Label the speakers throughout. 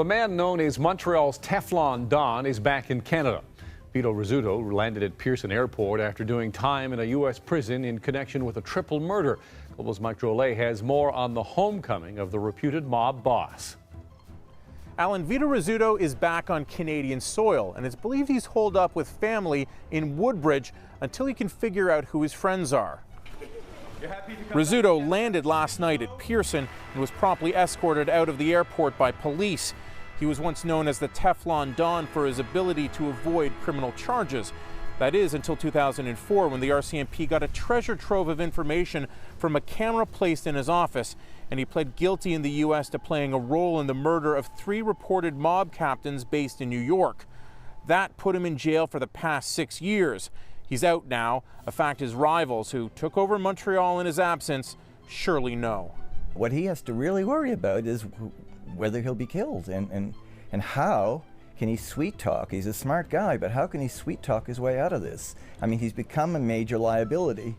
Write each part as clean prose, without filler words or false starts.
Speaker 1: the man known as Montreal's Teflon Don is back in Canada. Vito Rizzuto landed at Pearson Airport after doing time in a U.S. prison in connection with a triple murder. Global's Mike Drolet has more on the homecoming of the reputed mob boss.
Speaker 2: Alan, Vito Rizzuto is back on Canadian soil, and it's believed he's holed up with family in Woodbridge until he can figure out who his friends are. Rizzuto landed last night at Pearson and was promptly escorted out of the airport by police. He was once known as the Teflon Don for his ability to avoid criminal charges. That is until 2004, when the RCMP got a treasure trove of information from a camera placed in his office, and he pled guilty in the U.S. to playing a role in the murder of 3 reported mob captains based in New York. That put him in jail for the past 6 years. He's out now, a fact his rivals, who took over Montreal in his absence, surely know.
Speaker 3: What he has to really worry about is whether he'll be killed and how can he sweet talk. He's a smart guy, but how can he sweet talk his way out of this? I mean, he's become a major liability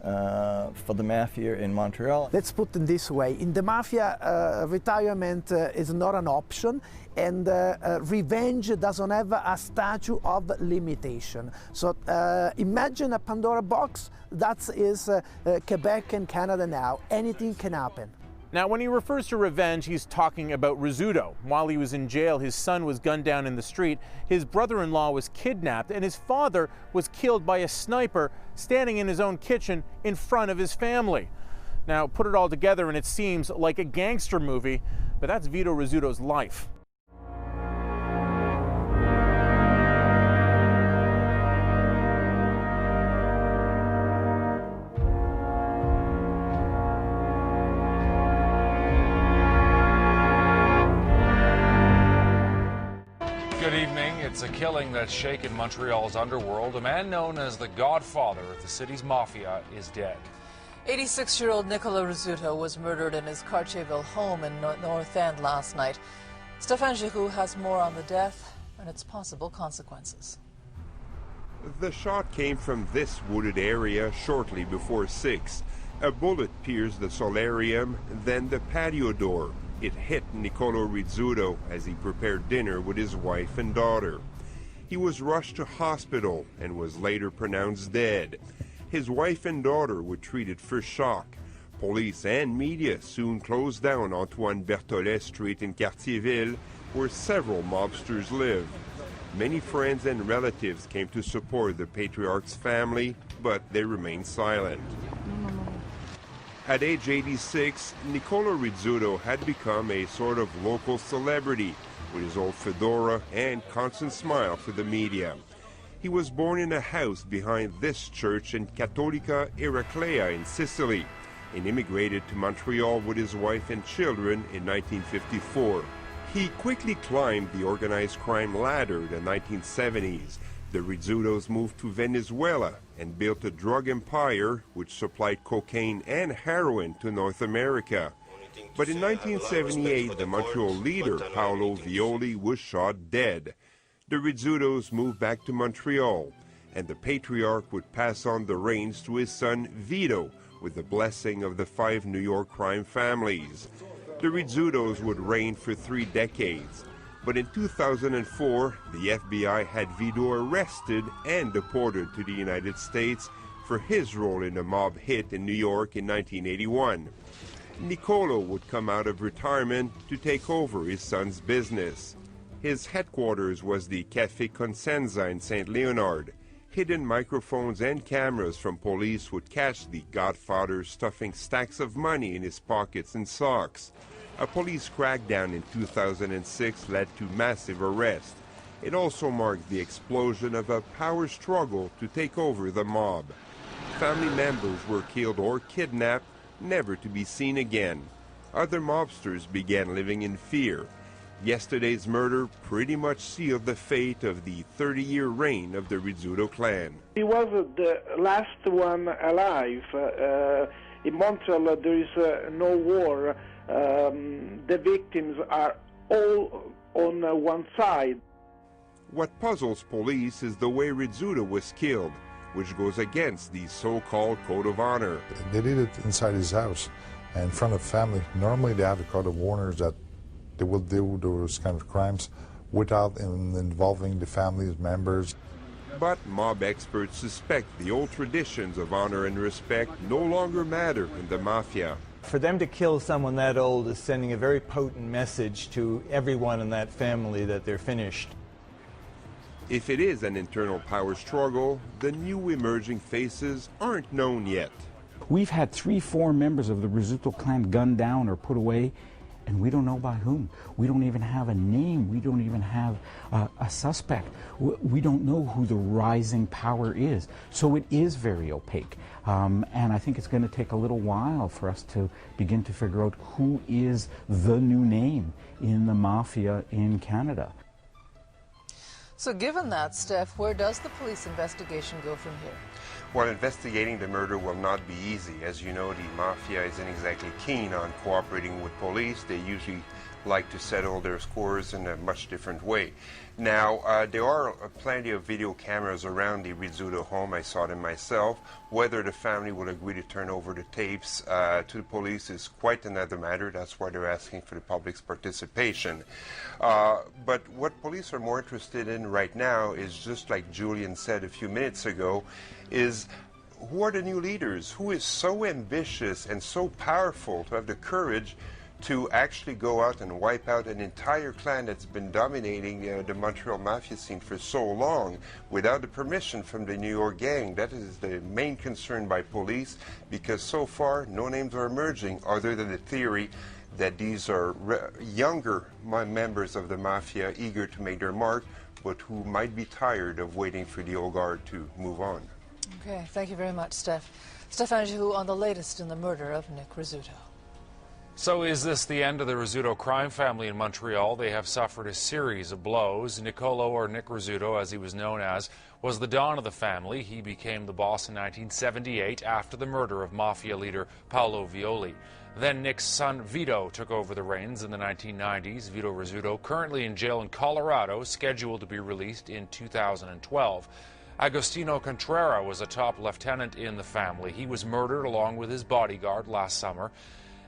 Speaker 3: for the mafia in Montreal.
Speaker 4: Let's put it this way. In the mafia, retirement is not an option, and revenge doesn't have a statute of limitation. So imagine a Pandora box. That is Quebec and Canada now. Anything can happen.
Speaker 2: Now, when he refers to revenge, he's talking about Rizzuto. While he was in jail, his son was gunned down in the street, his brother-in-law was kidnapped, and his father was killed by a sniper standing in his own kitchen in front of his family. Now, put it all together and it seems like a gangster movie, but that's Vito Rizzuto's life.
Speaker 5: Good evening. It's a killing that's shaken Montreal's underworld. A man known as the godfather of the city's mafia is dead.
Speaker 6: 86-year-old Nicola Rizzuto was murdered in his Cartierville home in North End last night. Stéphane Giroux has more on the death and its possible consequences.
Speaker 7: The shot came from this wooded area shortly before 6. A bullet pierced the solarium, then the patio door. It hit Nicola Rizzuto as he prepared dinner with his wife and daughter. He was rushed to hospital and was later pronounced dead. His wife and daughter were treated for shock. Police and media soon closed down Antoine Berthollet Street in Cartierville, where several mobsters live. Many friends and relatives came to support the patriarch's family, but they remained silent. At age 86, Nicola Rizzuto had become a sort of local celebrity, with his old fedora and constant smile for the media. He was born in a house behind this church in Cattolica Eraclea in Sicily, and immigrated to Montreal with his wife and children in 1954. He quickly climbed the organized crime ladder in the 1970s. The Rizzutos moved to Venezuela and built a drug empire which supplied cocaine and heroin to North America. But in 1978, the Montreal leader, Paolo Violi, was shot dead. The Rizzutos moved back to Montreal, and the patriarch would pass on the reins to his son Vito, with the blessing of the 5 New York crime families. The Rizzutos would reign for 3 decades. But in 2004, the FBI had Vito arrested and deported to the United States for his role in a mob hit in New York in 1981. Nicola would come out of retirement to take over his son's business. His headquarters was the Café Consenza in St. Leonard. Hidden microphones and cameras from police would catch the godfather stuffing stacks of money in his pockets and socks. A police crackdown in 2006 led to massive arrests. It also marked the explosion of a power struggle to take over the mob. Family members were killed or kidnapped, never to be seen again. Other mobsters began living in fear. Yesterday's murder pretty much sealed the fate of the 30-year reign of the Rizzuto clan.
Speaker 8: He was the last one alive. In Montreal there is no war. The victims are all on one side.
Speaker 7: What puzzles police is the way Rizzuto was killed, which goes against the so-called code of honor.
Speaker 9: They did it inside his house and in front of family. Normally they have a code of honors that they will do those kind of crimes without involving the family's members.
Speaker 7: But mob experts suspect the old traditions of honor and respect no longer matter in the mafia.
Speaker 10: For them to kill someone that old is sending a very potent message to everyone in that family that they're finished.
Speaker 7: If it is an internal power struggle, the new emerging faces aren't known yet.
Speaker 11: We've had 3-4 members of the Rizzuto clan gunned down or put away, and we don't know by whom. We don't even have a name. We don't even have a suspect. We don't know who the rising power is. So it is very opaque. And I think it's going to take a little while for us to begin to figure out who is the new name in the mafia in Canada.
Speaker 6: So given that, Steph, where does the police investigation go from here?
Speaker 7: While investigating the murder will not be easy. As you know, the mafia isn't exactly keen on cooperating with police. They usually like to settle their scores in a much different way. Now, there are plenty of video cameras around the Rizzuto home. I saw them myself. Whether the family will agree to turn over the tapes to the police is quite another matter. That's why they're asking for the public's participation. But what police are more interested in right now is, just like Julian said a few minutes ago, is who are the new leaders? Who is so ambitious and so powerful to have the courage to actually go out and wipe out an entire clan that's been dominating the Montreal mafia scene for so long without the permission from the New York gang? That is the main concern by police, because so far no names are emerging other than the theory that these are younger members of the mafia eager to make their mark, but who might be tired of waiting for the old guard to move on.
Speaker 6: Okay, thank you very much, Steph. Stéphane Giroux on the latest in the murder of Nick Rizzuto.
Speaker 5: So is this the end of the Rizzuto crime family in Montreal? They have suffered a series of blows. Nicola, or Nick Rizzuto, as he was known as, was the don of the family. He became the boss in 1978 after the murder of mafia leader Paolo Violi. Then Nick's son Vito took over the reins in the 1990s. Vito Rizzuto, currently in jail in Colorado, scheduled to be released in 2012. Agostino Contreras was a top lieutenant in the family. He was murdered along with his bodyguard last summer.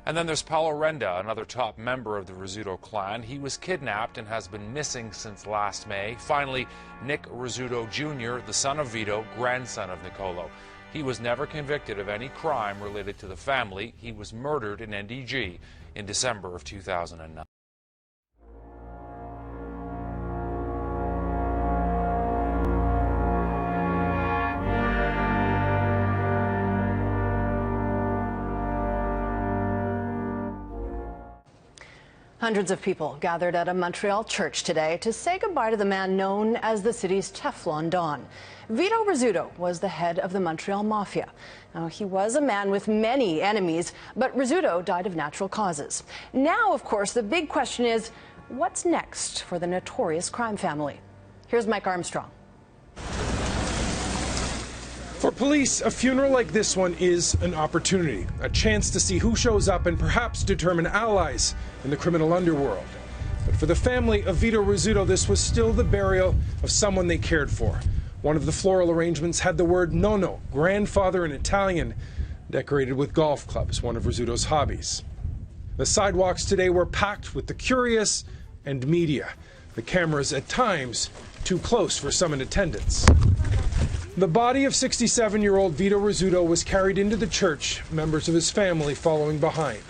Speaker 5: And then there's Paulo Renda, another top member of the Rizzuto clan. He was kidnapped and has been missing since last May. Finally, Nick Rizzuto Jr., the son of Vito, grandson of Nicolo. He was never convicted of any crime related to the family. He was murdered in NDG in December of 2009.
Speaker 12: Hundreds of people gathered at a Montreal church today to say goodbye to the man known as the city's Teflon Don. Vito Rizzuto was the head of the Montreal Mafia. Now, he was a man with many enemies, but Rizzuto died of natural causes. Now, of course, the big question is, what's next for the notorious crime family? Here's Mike Armstrong.
Speaker 13: For police, a funeral like this one is an opportunity, a chance to see who shows up and perhaps determine allies in the criminal underworld. But for the family of Vito Rizzuto, this was still the burial of someone they cared for. One of the floral arrangements had the word nonno, grandfather in Italian, decorated with golf clubs, one of Rizzuto's hobbies. The sidewalks today were packed with the curious and media, the cameras at times too close for some in attendance. The body of 67-year-old Vito Rizzuto was carried into the church, members of his family following behind.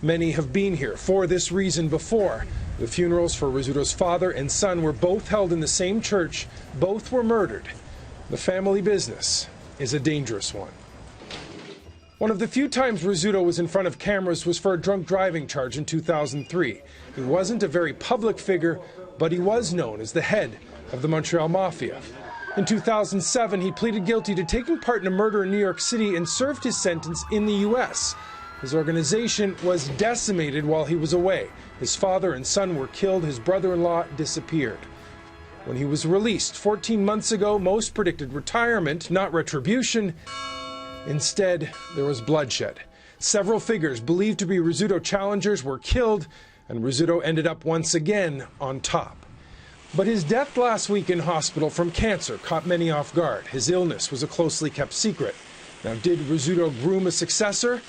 Speaker 13: Many have been here for this reason before. The funerals for Rizzuto's father and son were both held in the same church. Both were murdered. The family business is a dangerous one. One of the few times Rizzuto was in front of cameras was for a drunk driving charge in 2003. He wasn't a very public figure, but he was known as the head of the Montreal Mafia. In 2007, he pleaded guilty to taking part in a murder in New York City and served his sentence in the U.S. His organization was decimated while he was away. His father and son were killed. His brother-in-law disappeared. When he was released 14 months ago, most predicted retirement, not retribution. Instead, there was bloodshed. Several figures believed to be Rizzuto challengers were killed, and Rizzuto ended up once again on top. But his death last week in hospital from cancer caught many off guard. His illness was a closely kept secret. Now, did Rizzuto groom a successor?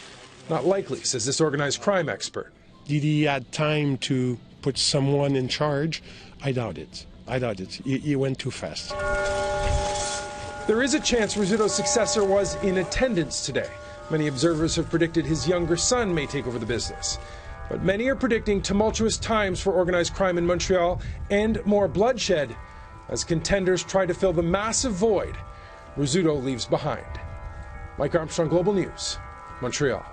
Speaker 13: Not likely, says this organized crime expert.
Speaker 14: Did he had time to put someone in charge, I doubt it. I doubt it. He went too fast.
Speaker 13: There is a chance Rizzuto's successor was in attendance today. Many observers have predicted his younger son may take over the business. But many are predicting tumultuous times for organized crime in Montreal and more bloodshed as contenders try to fill the massive void Rizzuto leaves behind. Mike Armstrong, Global News, Montreal.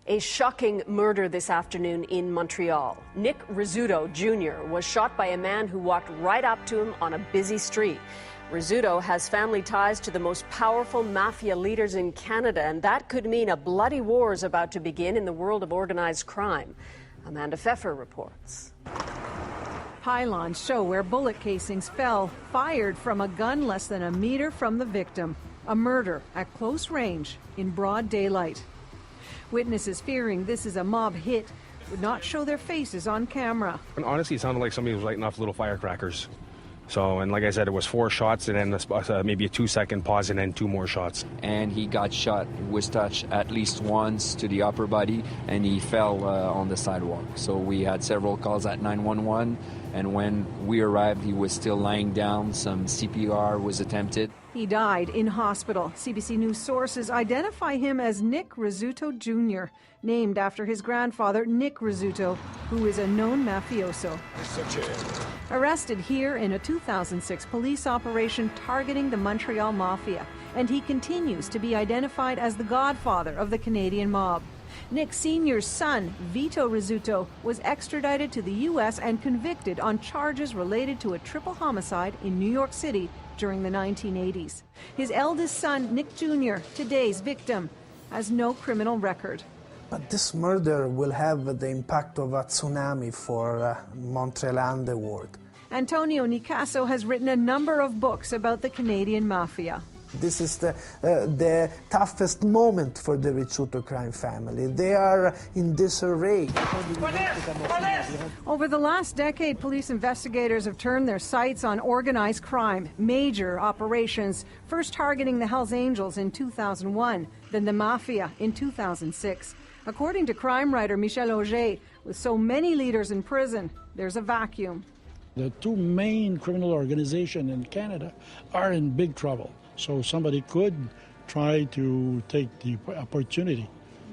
Speaker 15: A shocking murder this afternoon in Montreal. Nick Rizzuto Jr. was shot by a man who walked right up to him on a busy street. Rizzuto has family ties to the most powerful mafia leaders in Canada, and that could mean a bloody war is about to begin in the world of organized crime. Amanda Pfeffer reports.
Speaker 16: Pylons show where bullet casings fell, fired from a gun less than a meter from the victim. A murder at close range in broad daylight. Witnesses fearing this is a mob hit would not show their faces on camera.
Speaker 17: And honestly, it sounded like somebody was lighting off little firecrackers. So, and like I said, it was 4 shots and then maybe a 2-second pause and then 2 more shots.
Speaker 18: And he got shot, was touched at least once to the upper body, and he fell on the sidewalk. So we had several calls at 911, and when we arrived, he was still lying down. Some CPR was attempted.
Speaker 16: He died in hospital. CBC News sources identify him as Nick Rizzuto Jr., named after his grandfather, Nick Rizzuto, who is a known mafioso. Arrested here in a 2006 police operation targeting the Montreal Mafia, and he continues to be identified as the godfather of the Canadian mob. Nick Sr.'s son, Vito Rizzuto, was extradited to the U.S. and convicted on charges related to a triple homicide in New York City during the 1980s. His eldest son, Nick Jr., today's victim, has no criminal record.
Speaker 4: But this murder will have the impact of a tsunami for Montreal underworld.
Speaker 16: Antonio Nicasso has written a number of books about the Canadian Mafia.
Speaker 4: This is the toughest moment for the Rizzuto crime family. They are in disarray.
Speaker 16: Over the last decade, police investigators have turned their sights on organized crime, major operations, first targeting the Hells Angels in 2001, then the Mafia in 2006. According to crime writer Michel Auger, with so many leaders in prison, there's a vacuum.
Speaker 19: The 2 main criminal organizations in Canada are in big trouble. So somebody could try to take the opportunity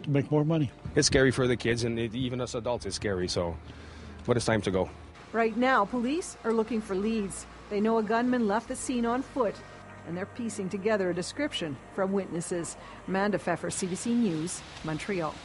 Speaker 19: to make more money.
Speaker 17: It's scary for the kids, and even us adults, it's scary. But it's time to go.
Speaker 16: Right now, police are looking for leads. They know a gunman left the scene on foot, and they're piecing together a description from witnesses. Amanda Pfeffer, CBC News, Montreal.